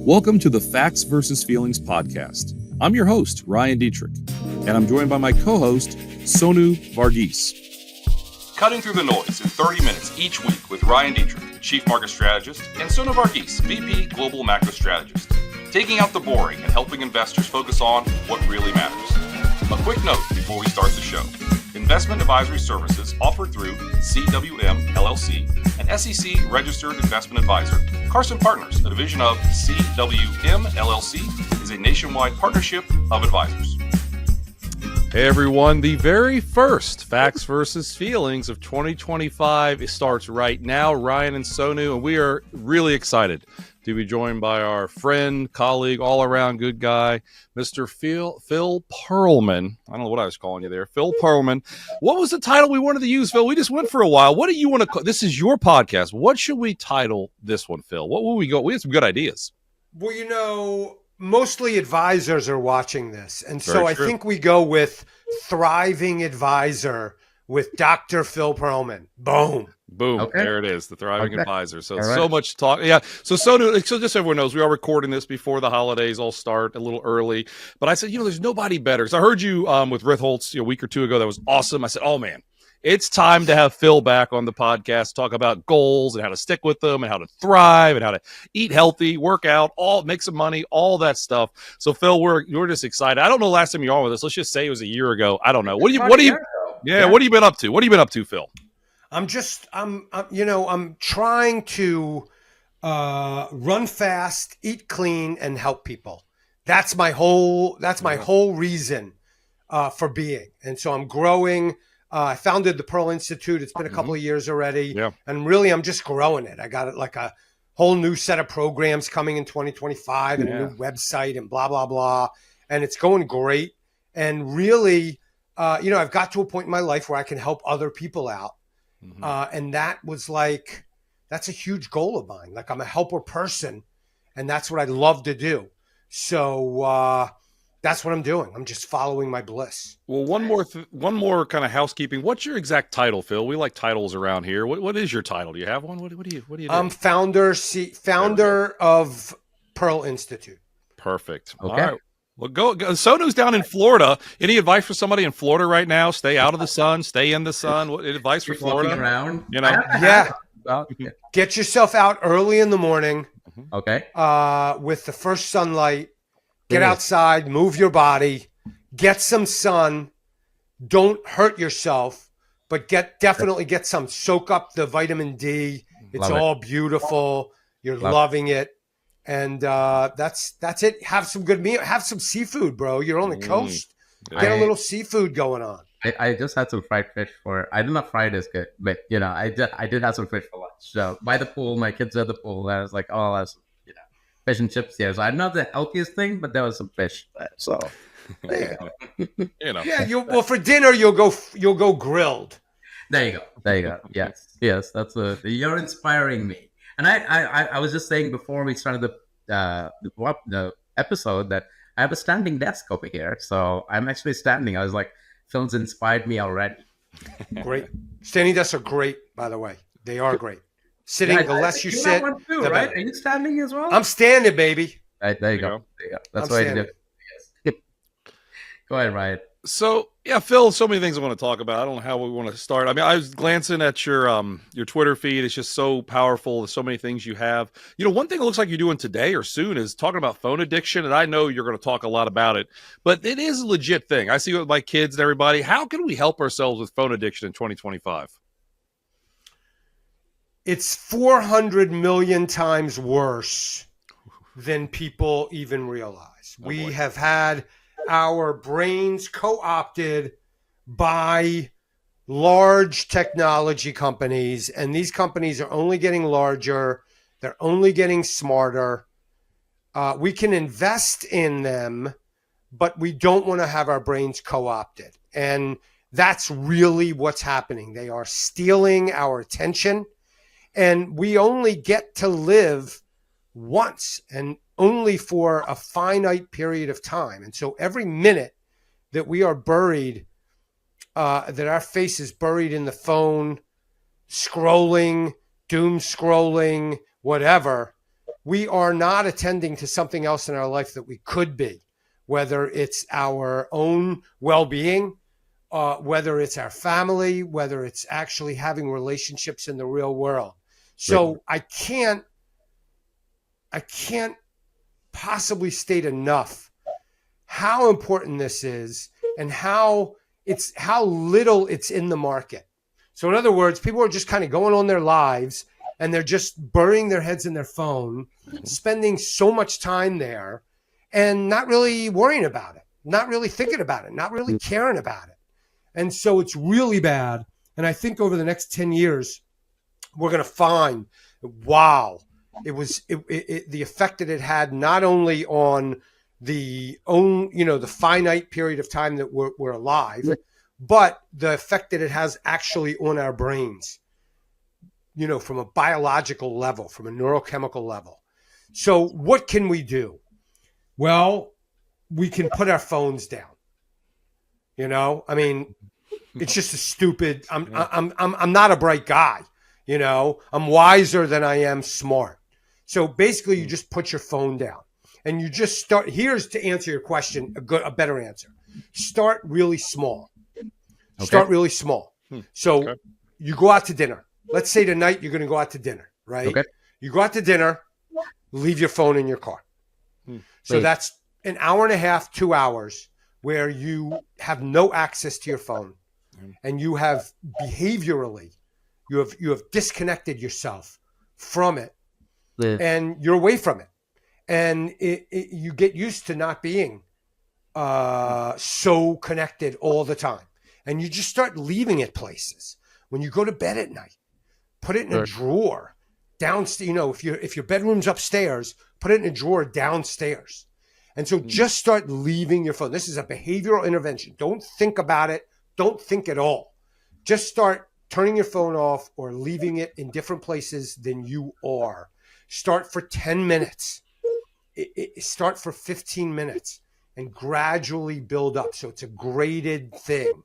Welcome to the Facts versus Feelings podcast. I'm your host, Ryan Detrick, and I'm joined by my co-host, Sonu Varghese. Cutting through the noise in 30 minutes each week with Ryan Detrick, Chief Market Strategist, and Sonu Varghese, VP Global Macro Strategist. Taking out the boring and helping investors focus on what really matters. A quick note before we start the show. Investment advisory services offered through CWM LLC, an SEC registered investment advisor. Carson Partners, a division of CWM LLC, is a nationwide partnership of advisors. Hey everyone, the very first Facts versus Feelings of 2025 starts right now. Ryan and Sonu, and we are really excited to be joined by our friend, colleague, all-around good guy, Mr. Phil Pearlman. I don't know what I was calling you there. Phil Pearlman. What was the title we wanted to use, Phil? We just went for a while. What do you want to call? This is your podcast. What should we title this one, Phil? What will we go? We had some good ideas. Well, you know, mostly advisors are watching this. And so I true. think we go with Thriving Advisor with Dr. Phil Pearlman. Boom. Boom. Okay. There it is, the Thriving Advisor. So, All right. so much talk. Yeah. So, Sonu, so just so everyone knows, we are recording this before the holidays all start, a little early. But I said, there's nobody better. So I heard you with Ritholtz a week or two ago. That was awesome. I said, oh, man, it's time to have Phil back on the podcast, talk about goals and how to stick with them and how to thrive and how to eat healthy, work out, make some money, all that stuff. So, Phil, we're just excited. I don't know the last time you were on with us. Let's just say it was a year ago. I don't know. What have you been up to? What have you been up to, Phil? I'm trying to run fast, eat clean, and help people. That's my whole reason for being. And so I'm growing. I founded the Pearl Institute. It's been a couple of years already. Yeah. And really, I'm just growing it. I got it like a whole new set of programs coming in 2025 and a new website and blah, blah, blah. And it's going great. And really, I've got to a point in my life where I can help other people out. And that's a huge goal of mine. Like, I'm a helper person, and that's what I love to do. So that's what I'm doing. I'm just following my bliss. Well, one more kind of housekeeping. What's your exact title, Phil? We like titles around here. What is your title? Do you have one? What do you do? I'm founder of Pearl Institute. Perfect. Okay. All right. Well, go. Sonu's down in Florida. Any advice for somebody in Florida right now? Stay out of the sun. Stay in the sun. What advice for Florida? Walking around. Get yourself out early in the morning. Okay. With the first sunlight. Get outside. Move your body. Get some sun. Don't hurt yourself, but definitely get some. Soak up the vitamin D. It's all beautiful. You're loving it. And that's it. Have some good meal. Have some seafood, bro. You're on the coast. Get a little seafood going on. I just had some fried fish I don't know if fried is good, but I did have some fish for lunch. So by the pool, my kids are at the pool. And I was like, oh, that's fish and chips here. So I'm not the healthiest thing, but there was some fish. So there you go. Yeah. For dinner you'll go grilled. There you go. Yes. That's you're inspiring me. And I was just saying before we started the episode that I have a standing desk over here. So I'm actually standing. I was like, Phil's inspired me already. Great. Standing desks are great, by the way. They are great. Sitting, the less you sit. One too, right? Are you standing as well? I'm standing, baby. Right, there you go. That's what I did. Yes. Go ahead, Ryan. So, Phil, so many things I want to talk about. I don't know how we want to start. I mean, I was glancing at your Twitter feed. It's just so powerful. There's so many things you have. One thing it looks like you're doing today or soon is talking about phone addiction, and I know you're going to talk a lot about it, but it is a legit thing. I see it with my kids and everybody. How can we help ourselves with phone addiction in 2025? It's 400 million times worse than people even realize. We have had our brains co-opted by large technology companies, and these companies are only getting larger. They're only getting smarter. We can invest in them, but we don't want to have our brains co-opted. And that's really what's happening. They are stealing our attention, and we only get to live once and only for a finite period of time. And so every minute that we are buried, that our face is buried in the phone, scrolling, doom scrolling, whatever, we are not attending to something else in our life that we could be, whether it's our own well-being, whether it's our family, whether it's actually having relationships in the real world. So I can't possibly state enough how important this is and how little it's in the market. So in other words, people are just kind of going on their lives and they're just burying their heads in their phone, spending so much time there and not really worrying about it, not really thinking about it, not really caring about it. And so it's really bad. And I think over the next 10 years, we're going to find, wow, the effect that it had not only on the finite period of time that we're alive, but the effect that it has actually on our brains, from a biological level, from a neurochemical level. So what can we do? Well, we can put our phones down. I mean, it's just a stupid. I'm not a bright guy. I'm wiser than I am smart. So basically, you just put your phone down and you just start. Here's to answer your question, a better answer. Start really small. Okay. Start really small. So you go out to dinner. Let's say tonight you're going to go out to dinner, right? Okay. You go out to dinner, leave your phone in your car. So that's an hour and a half, 2 hours where you have no access to your phone and you have behaviorally, you have disconnected yourself from it and you're away from it. And you get used to not being so connected all the time. And you just start leaving it places. When you go to bed at night, put it in a drawer downstairs. If your bedroom's upstairs, put it in a drawer downstairs. And so just start leaving your phone. This is a behavioral intervention. Don't think about it. Don't think at all. Just start turning your phone off or leaving it in different places than you are. Start for 10 minutes. Start for 15 minutes and gradually build up. So it's a graded thing.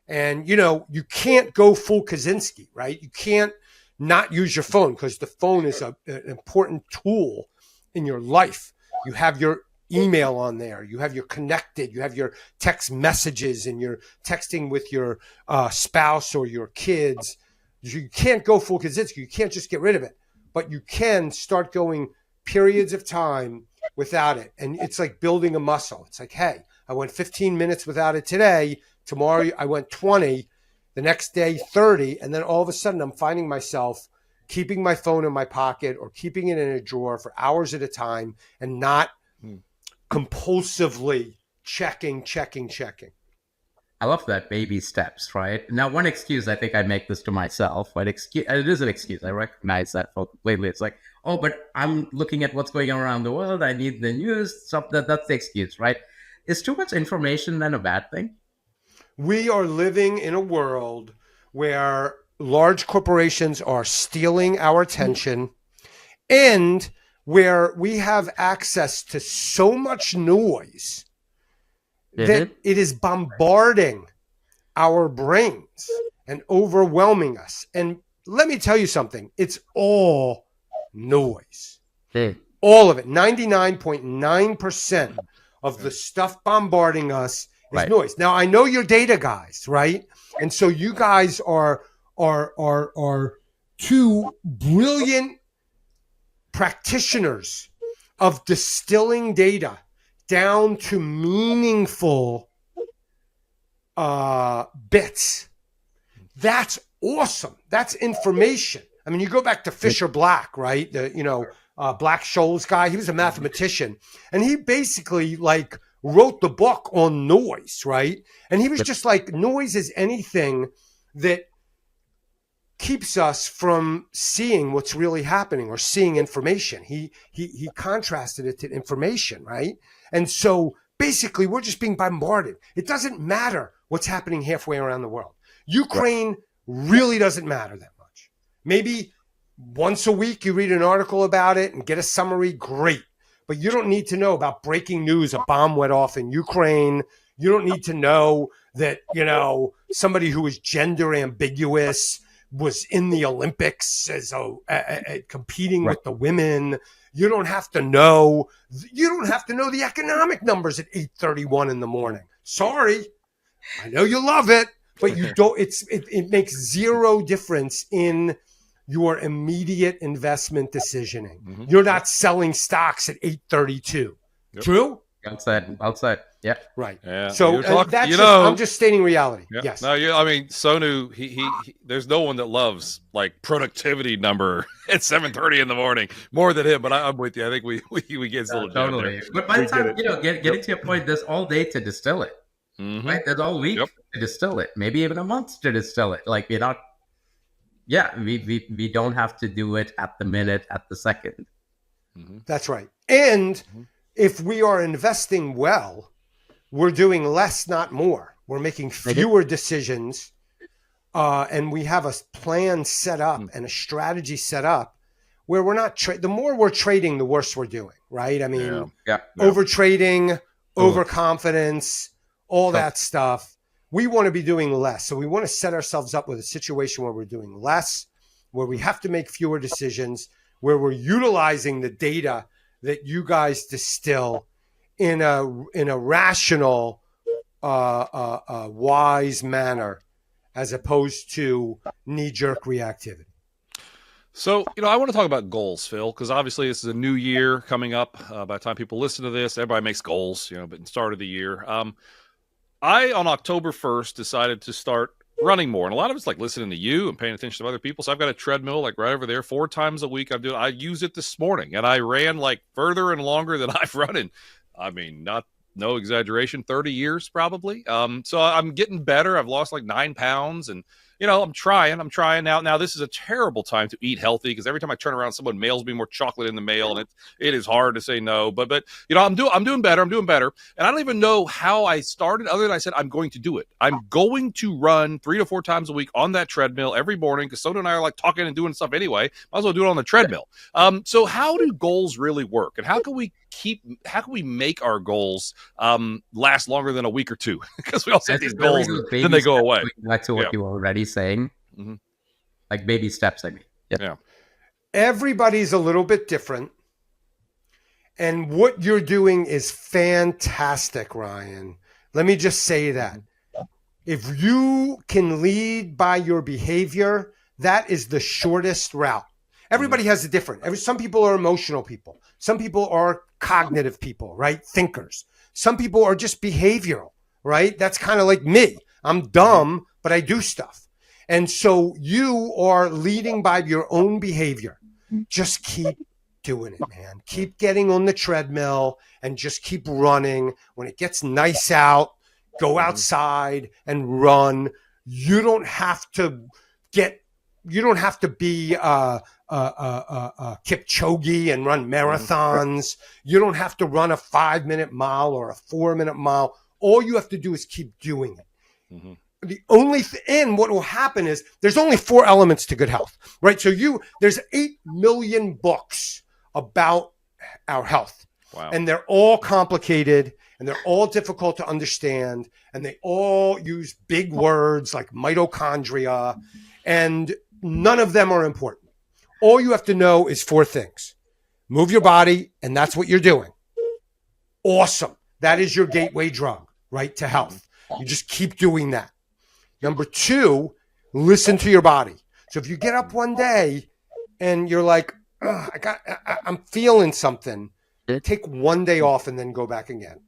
And, you can't go full Kaczynski, right? You can't not use your phone because the phone is an important tool in your life. You have your email on there. You have your connected. You have your text messages and you're texting with your spouse or your kids. You can't go full Kaczynski. You can't just get rid of it. But you can start going periods of time without it. And it's like building a muscle. It's like, hey, I went 15 minutes without it today. Tomorrow I went 20, the next day 30, and then all of a sudden I'm finding myself keeping my phone in my pocket or keeping it in a drawer for hours at a time and not compulsively checking. I love that, baby steps, right? Now, one excuse, I think I make this to myself, but it is an excuse. I recognize that lately. It's like, oh, but I'm looking at what's going on around the world. I need the news. That's the excuse, right? Is too much information then a bad thing? We are living in a world where large corporations are stealing our attention and where we have access to so much noise that it is bombarding our brains and overwhelming us. And let me tell you something. It's all noise. All of it. 99.9% of the stuff bombarding us is noise. Now, I know you're data guys, right? And so you guys are two brilliant practitioners of distilling data down to meaningful bits. That's awesome. That's information. I mean, you go back to Fisher Black, right? Black Scholes guy. He was a mathematician, and he basically wrote the book on noise, right? And he was just like, noise is anything that keeps us from seeing what's really happening or seeing information. He contrasted it to information, right? And so basically we're just being bombarded. It doesn't matter what's happening halfway around the world. Ukraine really doesn't matter that much. Maybe once a week you read an article about it and get a summary, great. But you don't need to know about breaking news. A bomb went off in Ukraine. You don't need to know that, somebody who is gender ambiguous was in the Olympics as competing with the women. You don't have to know the economic numbers at 8:31 in the morning. Sorry. I know you love it, but you don't. It makes zero difference in your immediate investment decisioning. Mm-hmm. You're not selling stocks at 8:32. Yep. True? Outside. Yeah. Right. Yeah. So Talking, that's I'm just stating reality. Yeah. Yes. No, I mean, Sonu, he there's no one that loves like productivity number at 7:30 in the morning more than him. But I'm with you. I think we get a little totally. there. But by the time getting to your point, there's all day to distill it. Mm-hmm. Right? There's all week to distill it. Maybe even a month to distill it. Like we're not. Yeah, we don't have to do it at the minute, at the second. Mm-hmm. That's right. And if we are investing well, we're doing less, not more. We're making fewer decisions, and we have a plan set up and a strategy set up where we're not the more we're trading, the worse we're doing, right? I mean, over trading, overconfidence, all that stuff. We want to be doing less. So we want to set ourselves up with a situation where we're doing less, where we have to make fewer decisions, where we're utilizing the data that you guys distill in a rational, wise manner, as opposed to knee-jerk reactivity. So, I want to talk about goals, Phil, because obviously this is a new year coming up. By the time people listen to this, everybody makes goals, but in the start of the year. I, on October 1st, decided to start running more. And a lot of it's like listening to you and paying attention to other people. So I've got a treadmill like right over there 4 times a week. I use it this morning, and I ran like further and longer than I've run in, I mean, no exaggeration, 30 years probably. So I'm getting better. I've lost like 9 pounds, and I'm trying now. Now this is a terrible time to eat healthy because every time I turn around, someone mails me more chocolate in the mail, and it is hard to say no. But I'm doing better. And I don't even know how I started other than I said I'm going to do it. I'm going to run 3 to 4 times a week on that treadmill every morning because Sonu and I are like talking and doing stuff anyway. Might as well do it on the treadmill. So how do goals really work, and how can we make our goals last longer than a week or two? Because we all set these goals, then they go away. Back to what you were already saying, like baby steps. I mean, yeah. Everybody's a little bit different, and what you're doing is fantastic, Ryan. Let me just say that if you can lead by your behavior, that is the shortest route. Everybody has a different. Some people are emotional people. Some people are cognitive people, right? Thinkers. Some people are just behavioral, right? That's kind of like me. I'm dumb, but I do stuff. And so you are leading by your own behavior. Just keep doing it, man. Keep getting on the treadmill and just keep running. When it gets nice out, go outside and run. You don't have to be Kipchoge and run marathons. You don't have to run a 5-minute mile or a 4-minute mile. All you have to do is keep doing it. The only and what will happen is there's only 4 elements to good health, right? So there's 8 million books about our health. Wow. And they're all complicated and they're all difficult to understand. And they all use big words like mitochondria, and none of them are important. All you have to know is 4 things. Move your body, and that's what you're doing. Awesome. That is your gateway drug, right, to health. You just keep doing that. Number 2, listen to your body. So if you get up one day and you're like, I'm feeling something, take one day off and then go back again.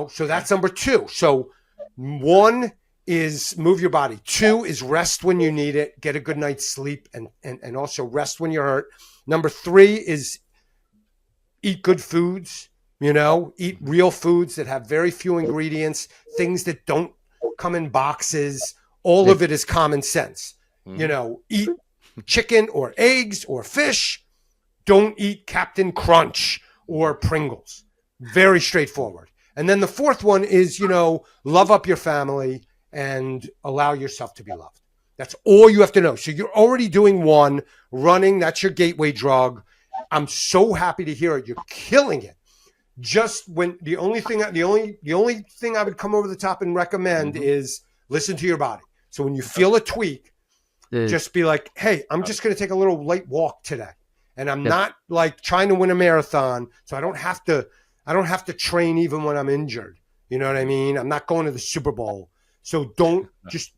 So that's number 2. So 1 is move your body. 2 is rest when you need it, get a good night's sleep, and also rest when you're hurt. Number 3 is eat good foods, eat real foods that have very few ingredients, things that don't come in boxes. All of it is common sense. Eat chicken or eggs or fish. Don't eat Captain Crunch or Pringles. Very straightforward. And then the 4th one is, love up your family and allow yourself to be loved. That's all you have to know. So you're already doing 1, running. That's your gateway drug. I'm so happy to hear it. You're killing it. Just when the only thing I would come over the top and recommend is listen to your body. So when you feel a tweak, just be like, hey, I'm just going to take a little light walk today. And I'm Yes. not like trying to win a marathon, so I don't have to train even when I'm injured. You know what I mean? I'm not going to the Super Bowl. So don't just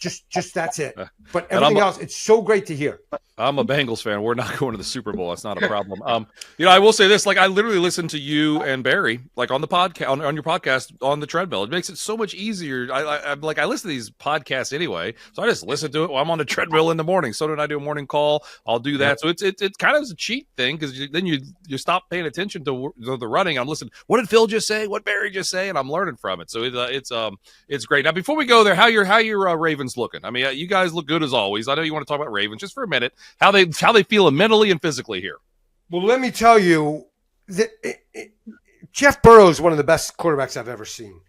that's it. But And everything else, it's so great to hear. I'm a Bengals fan. We're not going to the Super Bowl. That's not a problem. I will say this: like, I literally listen to you and Barry, like on the podcast, on your podcast on the treadmill. It makes it so much easier. I'm like, I listen to these podcasts anyway, so I just listen to it while I'm on the treadmill in the morning. So when I do a morning call, I'll do that. So it's kind of a cheat thing because then you stop paying attention to the running. I'm listening. What did Phil just say? What Barry just say? And I'm learning from it. So it's great. Now, before we go there, how your Ravens looking? I mean, you guys look good as always. I know you want to talk about Ravens just for a minute. How they feeling mentally and physically here? Well, let me tell you that Jeff Burrow is one of the best quarterbacks I've ever seen,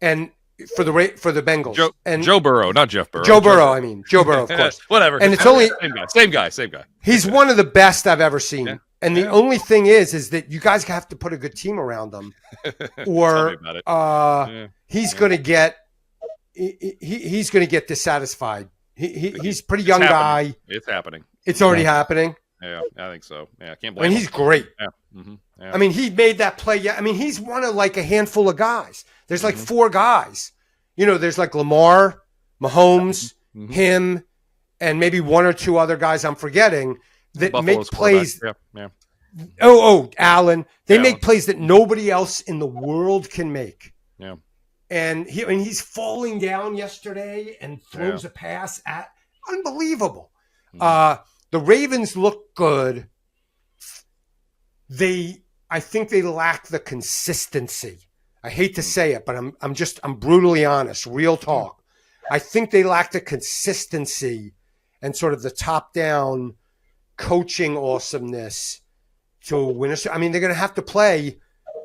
and for the Bengals. Joe Burrow, not Jeff Burrow. Joe Burrow, of course. Whatever. And it's only same guy. He's one of the best I've ever seen. Yeah. And the only thing is that you guys have to put a good team around him, or he's going to get dissatisfied. He's a pretty young guy. It's happening. It's already happening. Yeah, I think so. Yeah, I can't blame him. him. He's great. Yeah. Mm-hmm. Yeah. I mean, he made that play. Yeah. I mean, he's one of like a handful of guys. There's like four guys. There's like Lamar, Mahomes, him, and maybe one or two other guys I'm forgetting that make plays. Yeah. Allen. They make plays that nobody else in the world can make. Yeah. And he's falling down yesterday and throws a pass at unbelievable. The Ravens look good. I think they lack the consistency. I hate to say it, but I'm brutally honest, real talk. I think they lack the consistency and sort of the top-down coaching awesomeness to win I mean, they're going to have to play.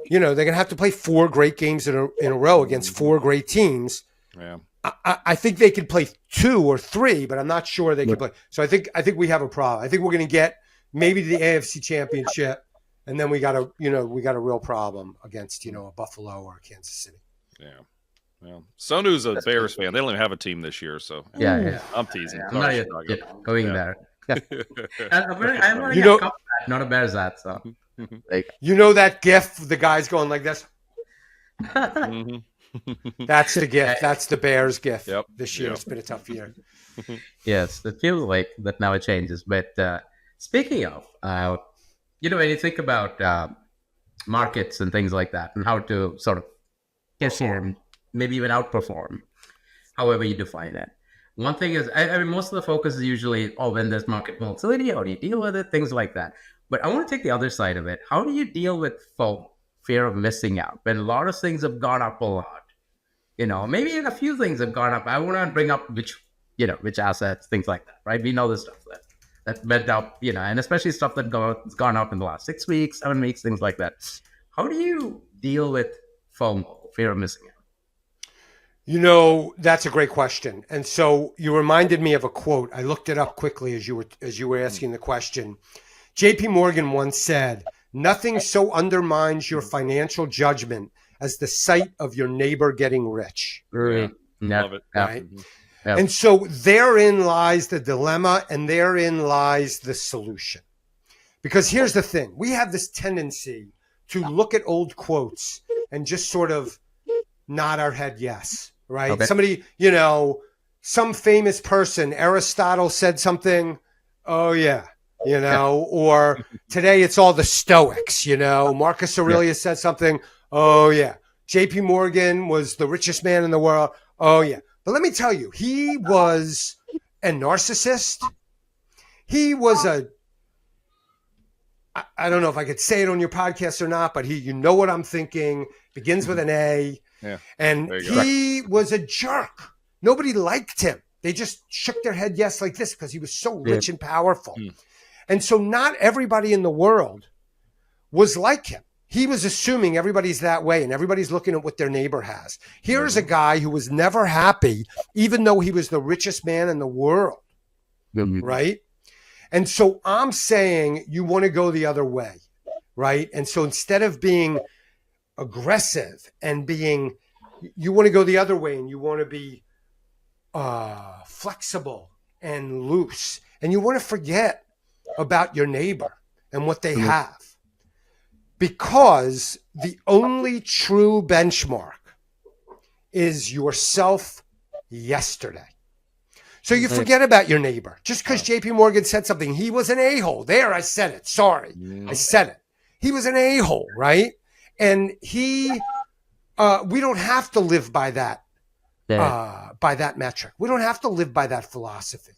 They're going to have to play 4 great games in a row against 4 great teams. Yeah. I think they could play 2 or 3, but I'm not sure they can play. So I think we have a problem. I think we're going to get maybe the AFC Championship, and then we got a real problem against a Buffalo or Kansas City. Yeah. Well, Sonu's a Bears fan. They don't even have a team this year, so yeah. I'm teasing. I'm not yet going there. I'm not a Bears hat, so. That GIF, the guy's going like this. That's the GIF. That's the Bears GIF. This year it's been a tough year. Yes, it feels like that now it changes. But speaking of, when you think about markets and things like that, and how to sort of perform, maybe even outperform, however you define it. One thing is, I mean, most of the focus is usually, when there's market volatility, how do you deal with it, things like that. But I want to take the other side of it. How do you deal with FOMO, fear of missing out, when a lot of things have gone up a lot? Maybe even a few things have gone up. I want to bring up which assets, things like that, right? We know the stuff that went up, and especially stuff that gone up in the last 6 weeks, 7 weeks, things like that. How do you deal with FOMO, fear of missing out? That's a great question. And so you reminded me of a quote. I looked it up quickly as you were asking the question. JP Morgan once said, "Nothing so undermines your financial judgment as the sight of your neighbor getting rich." Yeah. Love it. Right? Yeah. And so therein lies the dilemma, and therein lies the solution. Because here's the thing. We have this tendency to look at old quotes and just sort of nod our head yes, right? Okay. Somebody, some famous person, Aristotle said something, oh yeah, or today it's all the Stoics, Marcus Aurelius said something, oh yeah. JP Morgan was the richest man in the world, oh yeah. But let me tell you, he was a narcissist. He was I don't know if I could say it on your podcast or not, but you know what I'm thinking, begins with an A. Yeah. And he was a jerk. Nobody liked him. They just shook their head yes like this because he was so rich and powerful. And so not everybody in the world was like him. He was assuming everybody's that way and everybody's looking at what their neighbor has. Here's a guy who was never happy, even though he was the richest man in the world, right? And so I'm saying you want to go the other way, right? And so instead of being aggressive and you want to go the other way and you want to be flexible and loose and you want to forget about your neighbor. and what they have. Because the only true benchmark is yourself yesterday. So you forget about your neighbor. Just because JP Morgan said something, he was an a-hole. There, I said it. Sorry. I said it. He was an a-hole, right? And we don't have to live by that metric. We don't have to live by that philosophy.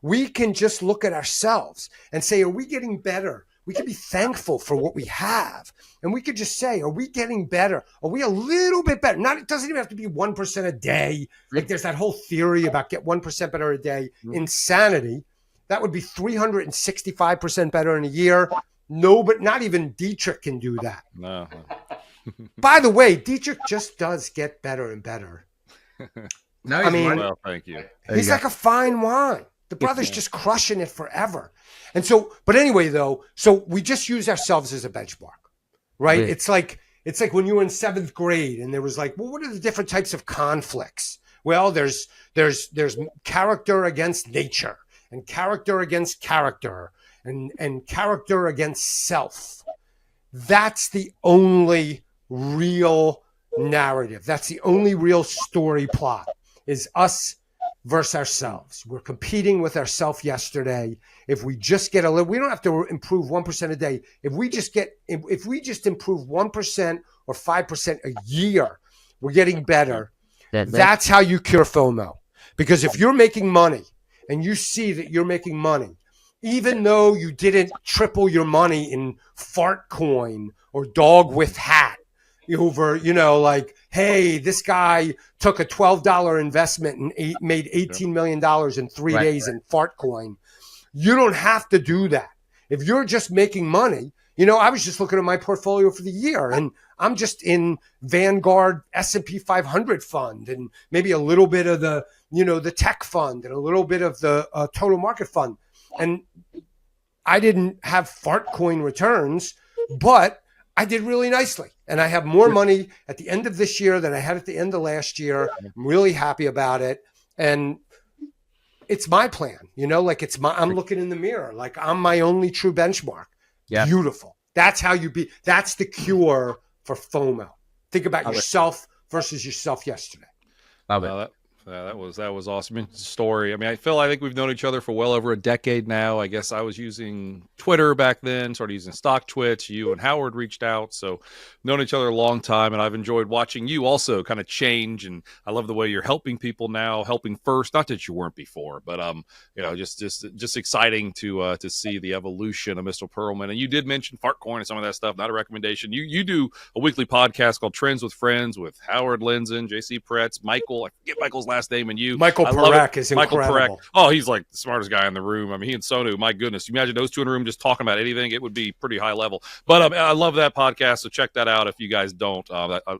We can just look at ourselves and say, are we getting better? We can be thankful for what we have. And we could just say, are we getting better? Are we a little bit better? It doesn't even have to be 1% a day. Like there's that whole theory about get 1% better a day. Insanity. That would be 365% better in a year. No, but not even Detrick can do that. No. By the way, Detrick just does get better and better. No, Well, thank you. He's like a fine wine. The brother's just crushing it forever. And so, but anyway, though, so we just use ourselves as a benchmark, right? Yeah. It's like when you were in 7th grade and there was like, well, what are the different types of conflicts? Well, there's character against nature and character against character and character against self. That's the only real narrative. That's the only real story plot is us versus ourselves. We're competing with ourselves yesterday. If we just get a little, we don't have to improve 1% a day. If we just improve 1% or 5% a year, we're getting better. That's how you cure FOMO. Because if you're making money and you see that you're making money, even though you didn't triple your money in fart coin or dog with hat, over, like, hey, this guy took a $12 investment and made $18 million in 3 days in fart coin. You don't have to do that. If you're just making money, I was just looking at my portfolio for the year and I'm just in Vanguard S&P 500 fund and maybe a little bit of the, the tech fund and a little bit of the total market fund. And I didn't have fart coin returns, but I did really nicely. And I have more money at the end of this year than I had at the end of last year. I'm really happy about it. And it's my plan, I'm looking in the mirror. Like I'm my only true benchmark. Yeah. Beautiful. That's how that's the cure for FOMO. Think about yourself versus yourself yesterday. Love it. That was awesome story. I mean, I think we've known each other for well over a decade now. I guess I was using Twitter back then, started using stock Twitch. You and Howard reached out, so known each other a long time, and I've enjoyed watching you also kind of change. And I love the way you're helping people now, helping first. Not that you weren't before, but just exciting to see the evolution of Mr. Pearlman. And you did mention Fartcoin and some of that stuff. Not a recommendation. You do a weekly podcast called Trends with Friends with Howard Linzen, JC Pretz, Michael. I forget Michael's last name, and you. Michael Perek is incredible. Michael Perek. Oh, he's like the smartest guy in the room. I mean, he and Sonu, my goodness. You imagine those two in a room just talking about anything, it would be pretty high level. But I love that podcast, so check that out if you guys don't.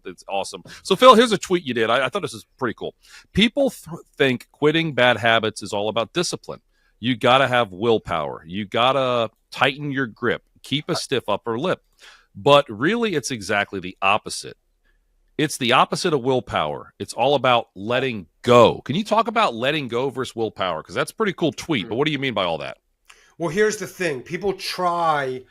It's awesome. So, Phil, here's a tweet you did. I thought this was pretty cool. People think quitting bad habits is all about discipline. You got to have willpower. You got to tighten your grip, keep a stiff upper lip. But really, it's exactly the opposite. It's the opposite of willpower. It's all about letting go. Can you talk about letting go versus willpower? Because that's a pretty cool tweet. But what do you mean by all that? Well, here's the thing. People try.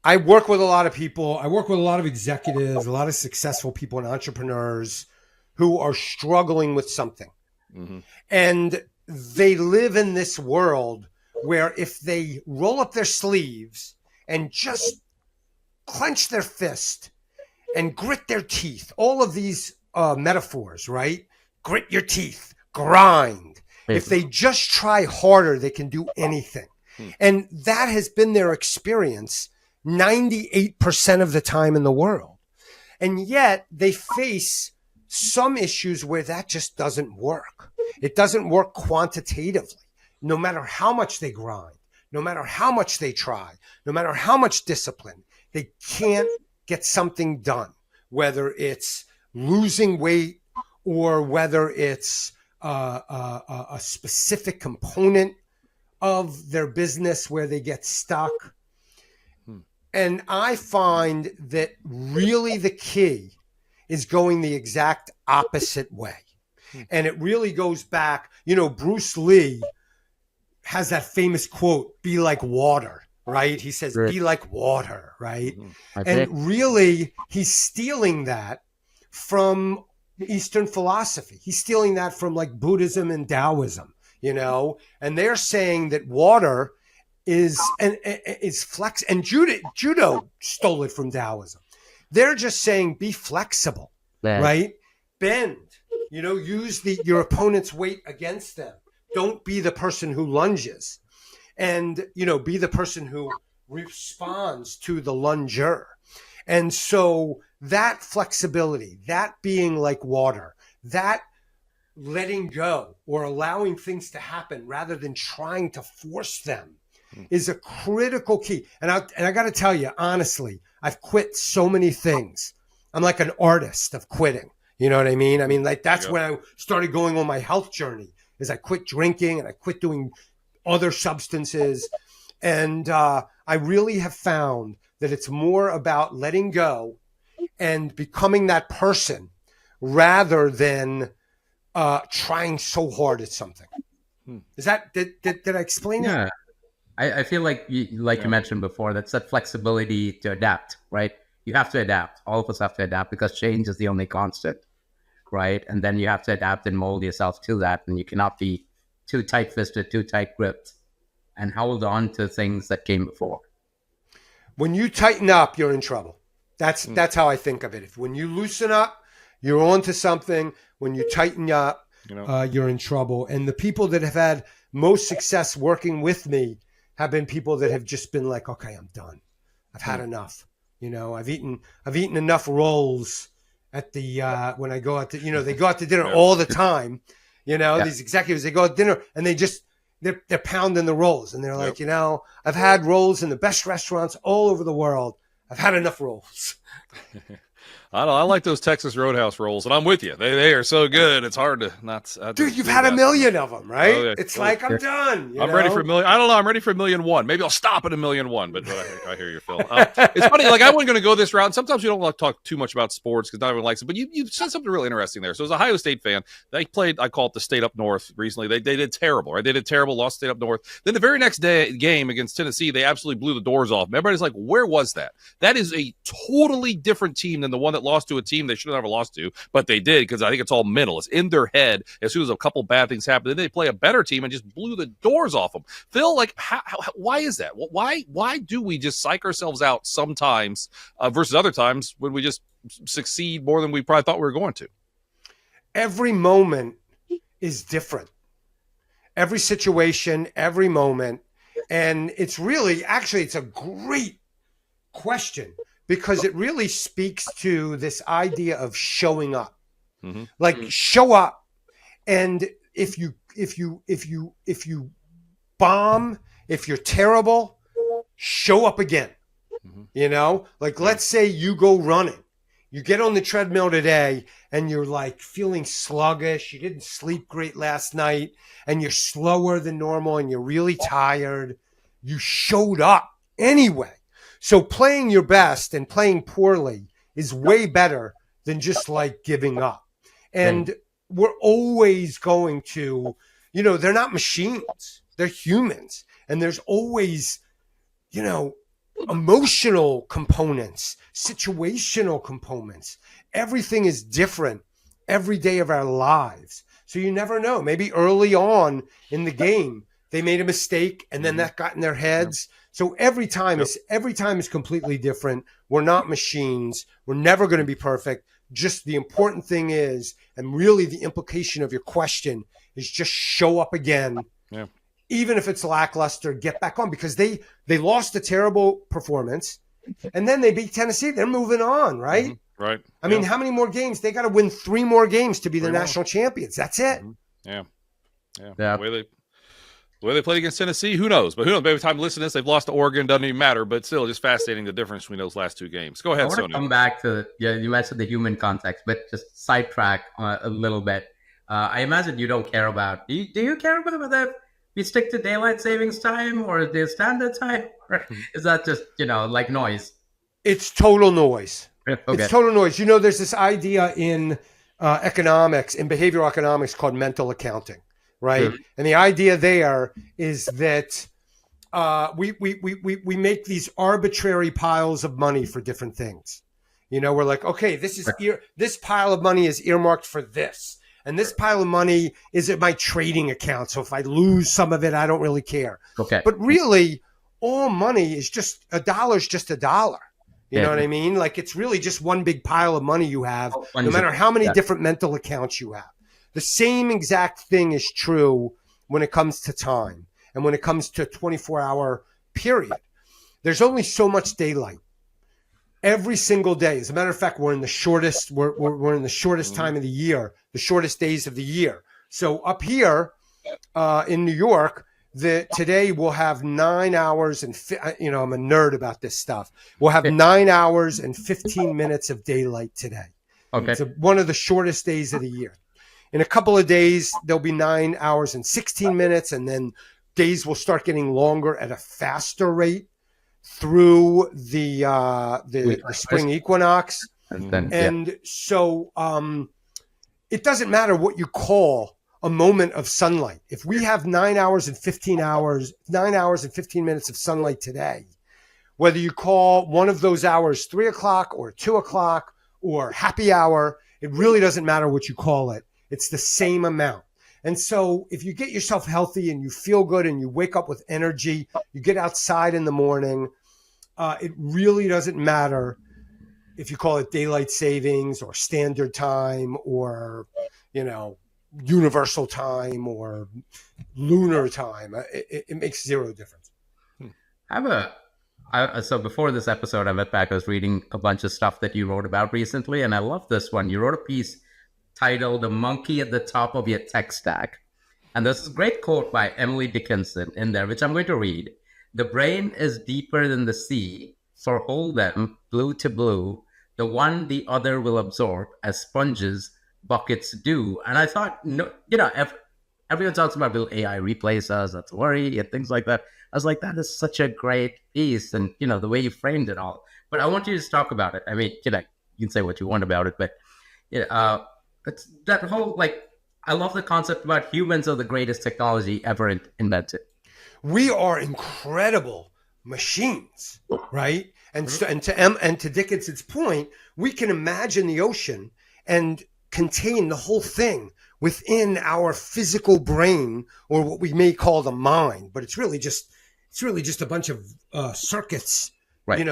I work with a lot of people. I work with a lot of executives, a lot of successful people and entrepreneurs who are struggling with something. Mm-hmm. And they live in this world where if they roll up their sleeves and just clench their fist and grit their teeth, all of these metaphors, right? Grit your teeth, grind. If they just try harder, they can do anything. And that has been their experience 98% of the time in the world. And yet they face some issues where that just doesn't work. It doesn't work quantitatively. No matter how much they grind, no matter how much they try, no matter how much discipline, they can't get something done, whether it's losing weight or whether it's a specific component of their business where they get stuck. And I find that really the key is going the exact opposite way. And it really goes back, Bruce Lee has that famous quote, be like water, right? He says, Right. be like water, right? I And bet. really, he's stealing that from Eastern philosophy. He's stealing that from like Buddhism and Taoism, and they're saying that water is flex, and judo stole it from Taoism. They're just saying be flexible, right? Bend, use your opponent's weight against them. Don't be the person who lunges, and be the person who responds to the lunger. And so that flexibility, that being like water, that letting go or allowing things to happen rather than trying to force them is a critical key. And I got to tell you, honestly, I've quit so many things. I'm like an artist of quitting. You know what I mean? I mean, like that's when I started going on my health journey, is I quit drinking and I quit doing other substances. And I really have found that it's more about letting go and becoming that person rather than trying so hard at something. Is that did I explain it? Yeah. I feel like you mentioned before, that's that flexibility to adapt, right? You have to adapt. All of us have to adapt because change is the only constant, right? And then you have to adapt and mold yourself to that. And you cannot be too tight-fisted, too tight-gripped, and hold on to things that came before. When you tighten up, you're in trouble. That's how I think of it. When you loosen up, you're on to something. When you tighten up, you're in trouble. And the people that have had most success working with me have been people that have just been like, okay, I'm done. I've had enough. I've eaten enough rolls at the when I go out to they go out to dinner all the time. These executives, they go out to dinner and they're pounding the rolls and they're like, I've had rolls in the best restaurants all over the world. I've had enough rolls. I don't know. I like those Texas Roadhouse rolls, and I'm with you. They are so good. It's hard to not. Dude, you've had a million of them, right? Oh, yeah. It's like I'm done. I'm ready for a million. I don't know. I'm ready for 1,000,001. Maybe I'll stop at 1,000,001. But I hear you, Phil. It's funny. Like I wasn't going to go this route. And sometimes we don't like to talk too much about sports because not everyone likes it. But you said something really interesting there. So as an Ohio State fan, they played. I call it the State Up North recently. They did terrible, right? They did terrible. Lost State Up North. Then the very next game against Tennessee, they absolutely blew the doors off. Everybody's like, where was that? That is a totally different team than the one that lost to a team they should have never lost to, but they did because I think it's all mental. It's in their head. As soon as a couple bad things happen, then they play a better team and just blew the doors off them. Phil, like, why is that? Why do we just psych ourselves out sometimes versus other times when we just succeed more than we probably thought we were going to? Every moment is different. Every situation, every moment. And it's really, actually, it's a great question, because it really speaks to this idea of showing up. Mm-hmm. Like show up, and if you bomb, if you're terrible, show up again. Mm-hmm. Like let's say you go running, you get on the treadmill today, and you're like feeling sluggish. You didn't sleep great last night, and you're slower than normal, and you're really tired. You showed up anyway. So playing your best and playing poorly is way better than just like giving up. And we're always going to, they're not machines, they're humans. And there's always, emotional components, situational components. Everything is different every day of our lives. So you never know. Maybe early on in the game, they made a mistake and then that got in their heads. So every time is completely different. We're not machines. We're never going to be perfect. Just the important thing is, and really the implication of your question is, just show up again. Yeah. Even if it's lackluster, get back on, because they lost a terrible performance and then they beat Tennessee. They're moving on, right? Mm-hmm. Right. I mean, how many more games? They got to win 3 more games to be the national champions. That's it. Mm-hmm. Yeah. The way they played against Tennessee, who knows? But who knows? By the time you listen to this, they've lost to Oregon. Doesn't even matter. But still, just fascinating the difference between those last 2 games. Go ahead, I want to come back to, you mentioned the human context, but just sidetrack a little bit. I imagine you don't care about, do you care about whether we stick to daylight savings time or the standard time? Or is that just, like noise? It's total noise. Okay. It's total noise. There's this idea in economics, in behavioral economics, called mental accounting. Right. And the idea there is that we make these arbitrary piles of money for different things. You know, we're like, okay, this pile of money is earmarked for this, and this pile of money is at my trading account. So if I lose some of it, I don't really care. Okay. But really, all money is just a dollar. Is just a dollar. You know what I mean? Like, it's really just one big pile of money you have, no matter how many different mental accounts you have. The same exact thing is true when it comes to time and when it comes to a 24-hour period. There's only so much daylight every single day. As a matter of fact, we're in the shortest time of the year, the shortest days of the year. So up here in New York, today we'll have 9 hours and I'm a nerd about this stuff. We'll have 9 hours and 15 minutes of daylight today. Okay. It's one of the shortest days of the year. In a couple of days, there'll be 9 hours and 16 minutes, and then days will start getting longer at a faster rate through the spring equinox. So it doesn't matter what you call a moment of sunlight. If we have 9 hours and 15 minutes of sunlight today, whether you call one of those hours 3 o'clock or 2 o'clock or happy hour, it really doesn't matter what you call it. It's the same amount. And so if you get yourself healthy and you feel good and you wake up with energy, you get outside in the morning, it really doesn't matter if you call it daylight savings or standard time or, universal time or lunar time. It makes zero difference. So before this episode, I went back, I was reading a bunch of stuff that you wrote about recently, and I love this one. You wrote a piece titled "The Monkey at the Top of Your Tech Stack." And there's this great quote by Emily Dickinson in there, which I'm going to read. "The brain is deeper than the sea, so hold them, blue to blue, the one the other will absorb, as sponges buckets do." And I thought, everyone talks about will AI replace us, that's a worry, and things like that. I was like, that is such a great piece, and, the way you framed it all. But I want you to talk about it. I mean, you can say what you want about it, but it's that whole, I love the concept about humans are the greatest technology ever invented. We are incredible machines, right? And to Dickinson's point, we can imagine the ocean and contain the whole thing within our physical brain, or what we may call the mind, but it's really just a bunch of circuits, right?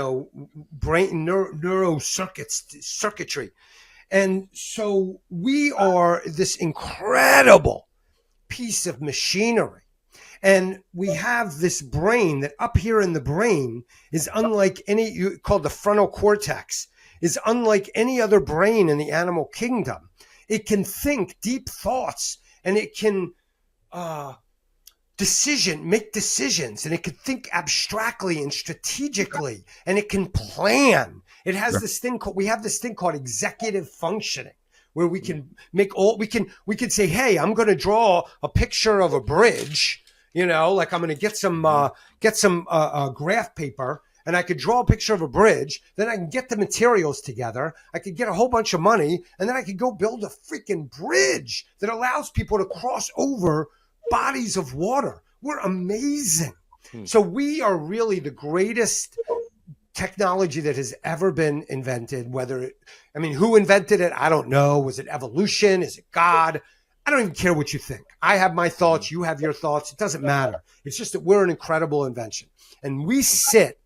Brain neuro circuitry. And so we are this incredible piece of machinery. And we have this brain that up here in the brain is unlike called the frontal cortex, is unlike any other brain in the animal kingdom. It can think deep thoughts, and it can make decisions, and it can think abstractly and strategically, and it can plan. It has we have this thing called executive functioning, where we can we can say, hey, I'm going to draw a picture of a bridge, I'm going to get some graph paper, and I could draw a picture of a bridge. Then I can get the materials together. I could get a whole bunch of money, and then I could go build a freaking bridge that allows people to cross over bodies of water. We're amazing. So we are really the greatest technology that has ever been invented. Who invented it? I don't know. Was it evolution? Is it God? I don't even care what you think. I have my thoughts. You have your thoughts. It doesn't matter. It's just that we're an incredible invention. And we sit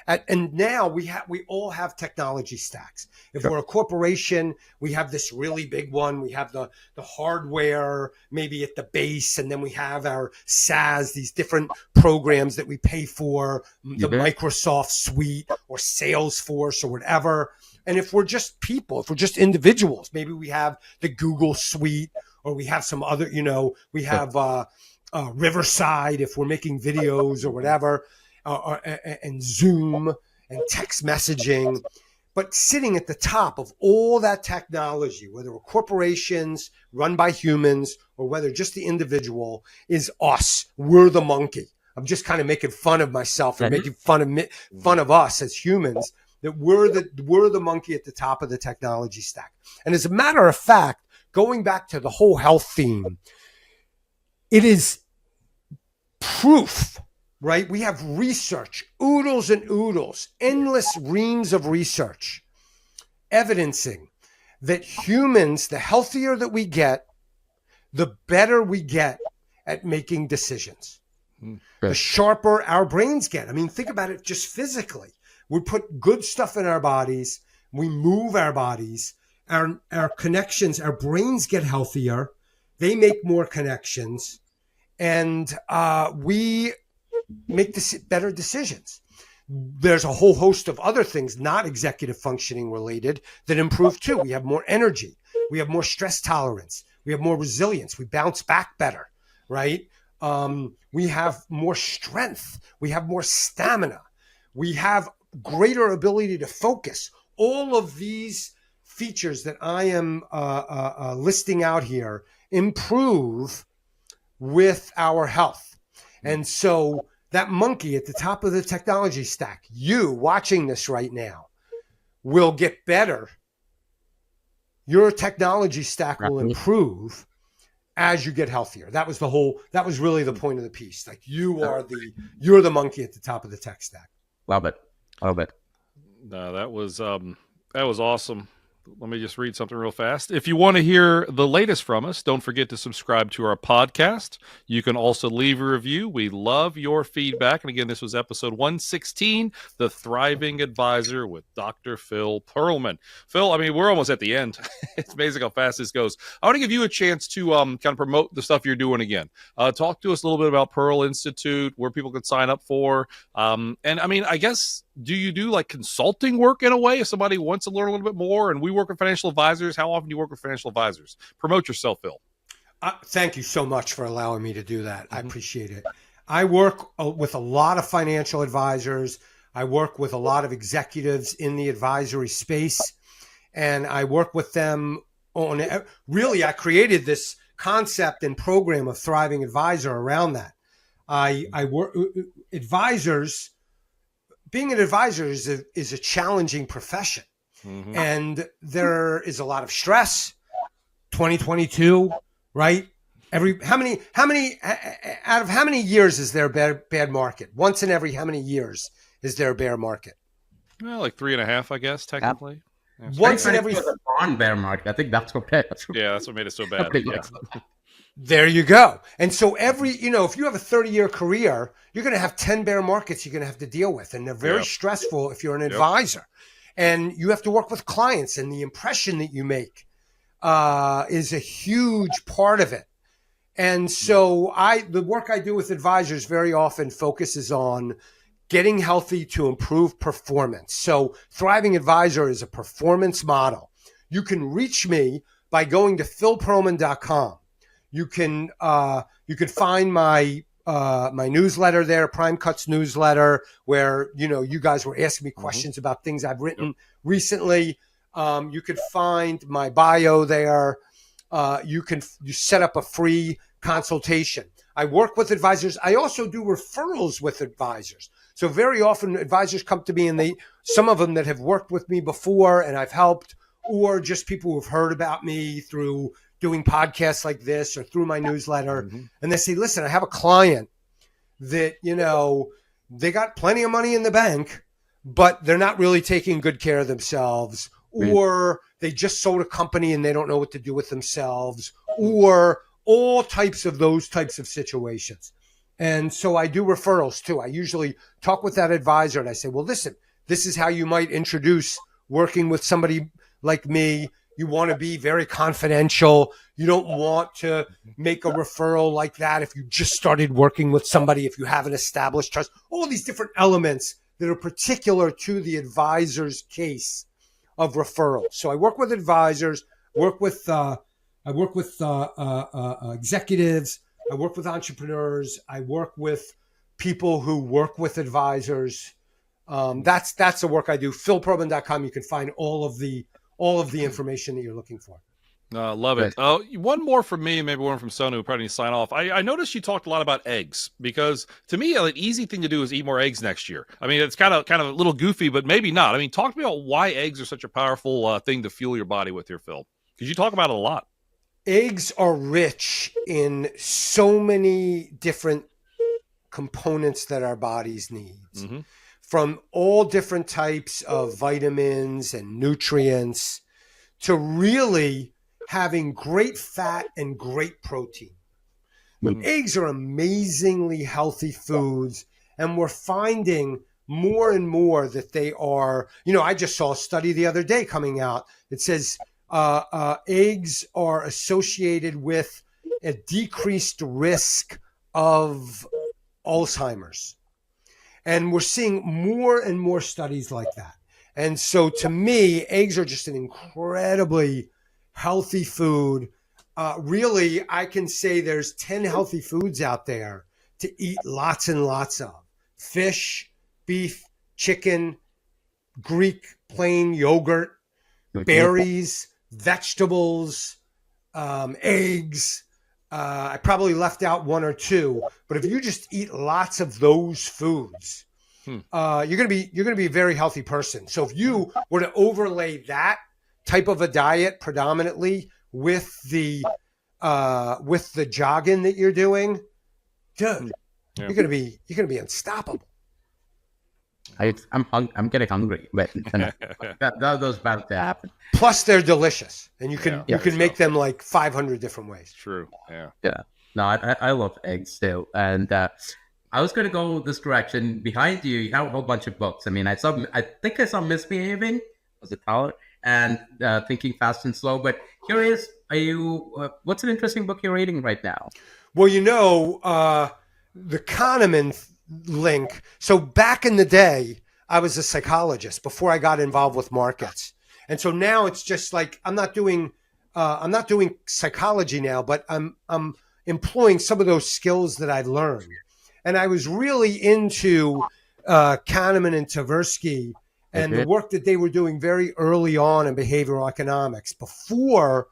and now we all have technology stacks. If we're a corporation, we have this really big one. We have the hardware maybe at the base, and then we have our SaaS, these different programs that we pay for, the Microsoft suite or Salesforce or whatever. And if we're just people, if we're just individuals, maybe we have the Google suite, or we have some other, we have Riverside if we're making videos or whatever. And Zoom and text messaging, but sitting at the top of all that technology, whether we're corporations run by humans or whether just the individual, is us. We're the monkey. I'm just kind of making fun of myself and making fun of us as humans, that we're the monkey at the top of the technology stack. And as a matter of fact, going back to the whole health theme, it is proof right? We have research, oodles and oodles, endless reams of research evidencing that humans, the healthier that we get, the better we get at making decisions. The sharper our brains get. I mean, think about it just physically. We put good stuff in our bodies. We move our bodies. Our connections, our brains get healthier. They make more connections. And we make better decisions. There's a whole host of other things, not executive functioning related, that improve too. We have more energy. We have more stress tolerance. We have more resilience. We bounce back better, right? We have more strength. We have more stamina. We have greater ability to focus. All of these features that I am listing out here improve with our health. And so that monkey at the top of the technology stack, you watching this right now, will get better. Your technology stack will improve as you get healthier. That was really the point of the piece. Like you're the monkey at the top of the tech stack. Love it. No, that was awesome. Let me just read something real fast. If you want to hear the latest from us, don't forget to subscribe to our podcast. You can also leave a review. We love your feedback. And again, this was episode 116, The Thriving Advisor with Dr. Phil Pearlman. Phil, I mean, we're almost at the end. It's amazing how fast this goes. I want to give you a chance to kind of promote the stuff you're doing again. Talk to us a little bit about Pearl Institute, where people can sign up for. And I mean, I guess, do you do like consulting work in a way if somebody wants to learn a little bit more? And we work with financial advisors. How often do you work with financial advisors? Promote yourself, Phil. Thank you so much for allowing me to do that. I appreciate it. I work with a lot of financial advisors. I work with a lot of executives in the advisory space, and I work with them on really, I created this concept and program of Thriving Advisor around that. I work advisors. Being an advisor is a challenging profession. And there is a lot of stress. 2022, right? How many out of how many years is there a bad market? Once in every how many years is there a bear market? Well, like 3.5, I guess, technically. Yeah. Once in every bond bear market. I think that's what that's what made it so bad. Yeah. There you go. And so if you have a 30-year career, you're going to have 10 bear markets you're going to have to deal with. And they're very stressful if you're an advisor. And you have to work with clients, and the impression that you make is a huge part of it. And so the work I do with advisors very often focuses on getting healthy to improve performance. So Thriving Advisor is a performance model. You can reach me by going to philpearlman.com. You can find my newsletter there, Prime Cuts newsletter, where you guys were asking me questions about things I've written recently. You could find my bio there. You set up a free consultation. I work with advisors. I also do referrals with advisors. So very often advisors come to me, and some of them that have worked with me before and I've helped, or just people who have heard about me through doing podcasts like this or through my newsletter. And they say, listen, I have a client that, they got plenty of money in the bank, but they're not really taking good care of themselves, or they just sold a company and they don't know what to do with themselves, or all types of those types of situations. And so I do referrals too. I usually talk with that advisor and I say, well, listen, this is how you might introduce working with somebody like me. You want to be very confidential. You don't want to make a referral like that if you just started working with somebody, if you haven't established trust, all these different elements that are particular to the advisor's case of referral. So I work with advisors, work with executives, I work with entrepreneurs, I work with people who work with advisors. That's the work I do. philpearlman.com. You can find all of the information that you're looking for. Love it. One more from me, maybe one from Sonu. Probably need to sign off. I noticed you talked a lot about eggs, because to me, an easy thing to do is eat more eggs next year. I mean, it's kind of a little goofy, but maybe not. I mean, talk to me about why eggs are such a powerful thing to fuel your body with, here, Phil, because you talk about it a lot. Eggs are rich in so many different components that our bodies needs, from all different types of vitamins and nutrients to really having great fat and great protein. Eggs are amazingly healthy foods, and we're finding more and more that they are, I just saw a study the other day coming out that says eggs are associated with a decreased risk of Alzheimer's. And we're seeing more and more studies like that. And so to me, eggs are just an incredibly healthy food. Really, I can say there's 10 healthy foods out there to eat lots and lots of. Fish, beef, chicken, Greek plain yogurt, berries, vegetables, eggs. I probably left out one or two, but if you just eat lots of those foods, you're gonna be a very healthy person. So if you were to overlay that type of a diet predominantly with the jogging that you're doing, dude, you're gonna be unstoppable. I'm getting hungry, but that was about to happen. Plus, they're delicious, and you can make them like 500 different ways. True. Yeah. Yeah. No, I love eggs too, and I was going to go this direction. Behind you, you have a whole bunch of books. I mean, I think I saw Misbehaving, was it Tyler, and Thinking Fast and Slow. But curious, what's an interesting book you're reading right now? Well, the Kahneman link. So back in the day, I was a psychologist before I got involved with markets. And so now it's just like I'm not doing psychology now, but I'm employing some of those skills that I've learned. And I was really into Kahneman and Tversky and the work that they were doing very early on in behavioral economics before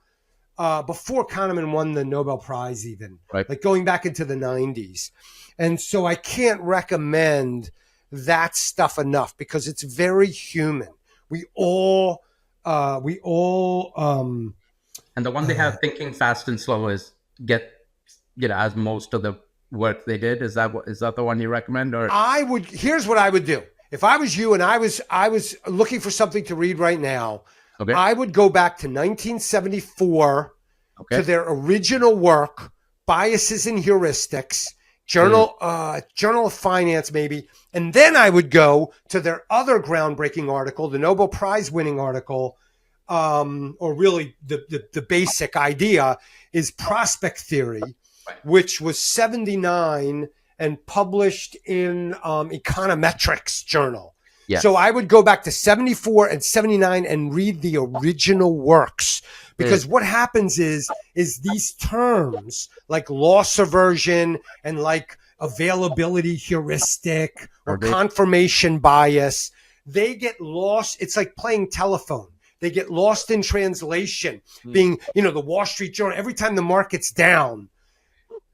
Kahneman won the Nobel Prize, even like going back into the 90s. And so I can't recommend that stuff enough because it's very human. We all and the one they have, Thinking Fast and Slow, is as most of the work they did. Is that the one you recommend? Or here's what I would do. If I was you and I was looking for something to read right now, I would go back to 1974 to their original work, Biases and Heuristics, Journal of Finance, maybe. And then I would go to their other groundbreaking article, the Nobel Prize winning article, or really the basic idea is prospect theory, which was 79 and published in Econometrics Journal. Yes. So I would go back to 74 and 79 and read the original works, because what happens is these terms like loss aversion and like availability heuristic or confirmation bias, they get lost. It's like playing telephone. They get lost in translation, being, the Wall Street Journal. Every time the market's down,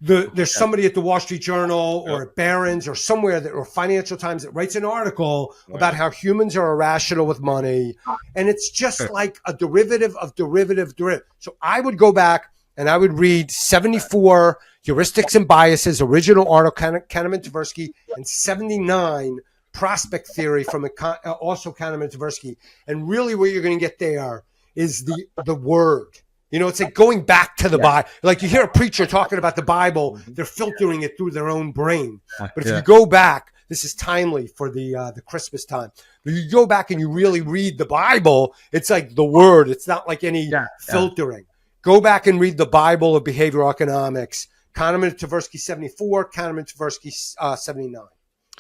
there's somebody at the Wall Street Journal or at Barron's or somewhere or Financial Times that writes an article about how humans are irrational with money. And it's just like a derivative of derivative. So I would go back and I would read 74 Heuristics and Biases, original article, Kahneman Tversky, and 79 Prospect Theory from also Kahneman Tversky. And really what you're going to get there is the word. It's like going back to the Bible. Like you hear a preacher talking about the Bible, they're filtering it through their own brain. But if you go back, this is timely for the Christmas time. But you go back and you really read the Bible, it's like the word. It's not like any filtering. Go back and read the Bible of behavioral economics. Kahneman Tversky 74, Kahneman Tversky 79.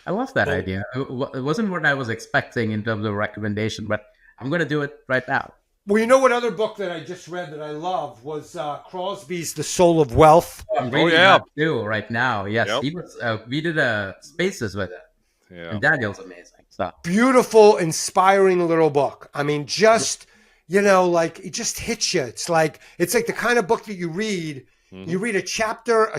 I love that idea. It wasn't what I was expecting in terms of recommendation, but I'm going to do it right now. Well, you know what other book that I just read that I love was Crosby's The Soul of Wealth. I'm reading that too right now. Yes, he was. We did spaces with it. Yeah. And Daniel's amazing. So beautiful, inspiring little book. I mean, just like it just hits you. It's like the kind of book that you read. Mm-hmm. You read a chapter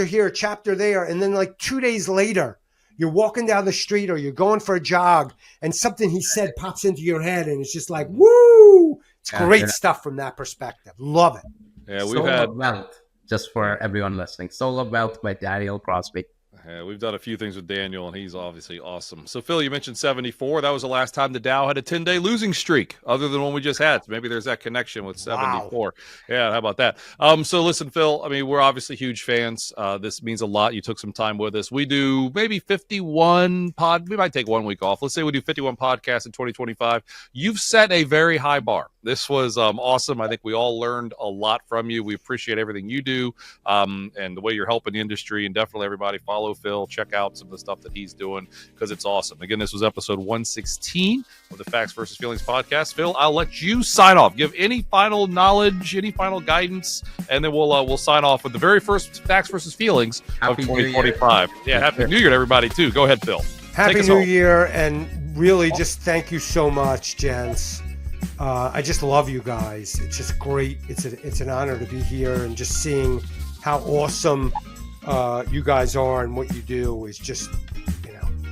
here, a chapter there, and then like 2 days later, you're walking down the street or you're going for a jog, and something he said pops into your head, and it's just like, woo! It's great stuff from that perspective. Love it. Yeah, Soul of Wealth, just for everyone listening. Soul of Wealth by Daniel Crosby. Yeah, we've done a few things with Daniel, and he's obviously awesome. So, Phil, you mentioned 74. That was the last time the Dow had a 10-day losing streak, other than one we just had. So maybe there's that connection with 74. Wow. Yeah, how about that? So, listen, Phil, I mean, we're obviously huge fans. This means a lot. You took some time with us. We do maybe 51 we might take 1 week off. Let's say we do 51 podcasts in 2025. You've set a very high bar. This was awesome. I think we all learned a lot from you. We appreciate everything you do and the way you're helping the industry. And definitely everybody follow Phil. Check out some of the stuff that he's doing because it's awesome. Again, this was episode 116 of the Facts versus Feelings podcast. Phil, I'll let you sign off. Give any final knowledge, any final guidance, and then we'll sign off with the very first Facts versus Feelings of 2025. Yeah, Happy New Year to everybody, too. Go ahead, Phil. Happy New Year, and really just thank you so much, gents. I just love you guys. It's just great. It's an honor to be here, and just seeing how awesome you guys are and what you do is just,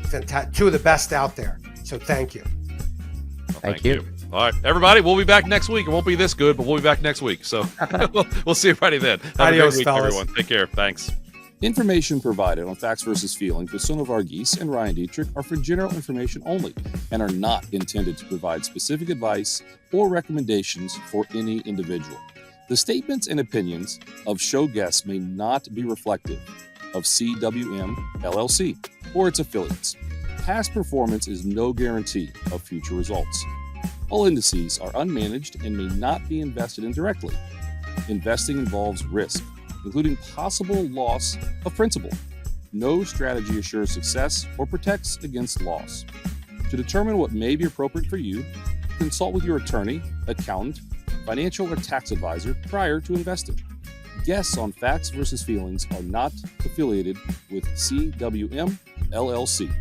fantastic. Two of the best out there. So thank you. Well, thank you. All right, everybody, we'll be back next week. It won't be this good, but we'll be back next week. So we'll see everybody then. Have Adios, a great week, fellas. everyone. Take care. Thanks. Information provided on Facts versus Feelings with Sonu Varghese and Ryan Detrick are for general information only and are not intended to provide specific advice or recommendations for any individual. The statements and opinions of show guests may not be reflective of CWM LLC or its affiliates. Past performance is no guarantee of future results. All indices are unmanaged and may not be invested in directly. Investing involves risk, including possible loss of principal. No strategy assures success or protects against loss. To determine what may be appropriate for you, consult with your attorney, accountant, financial or tax advisor prior to investing. Guests on Facts versus Feelings are not affiliated with CWM LLC.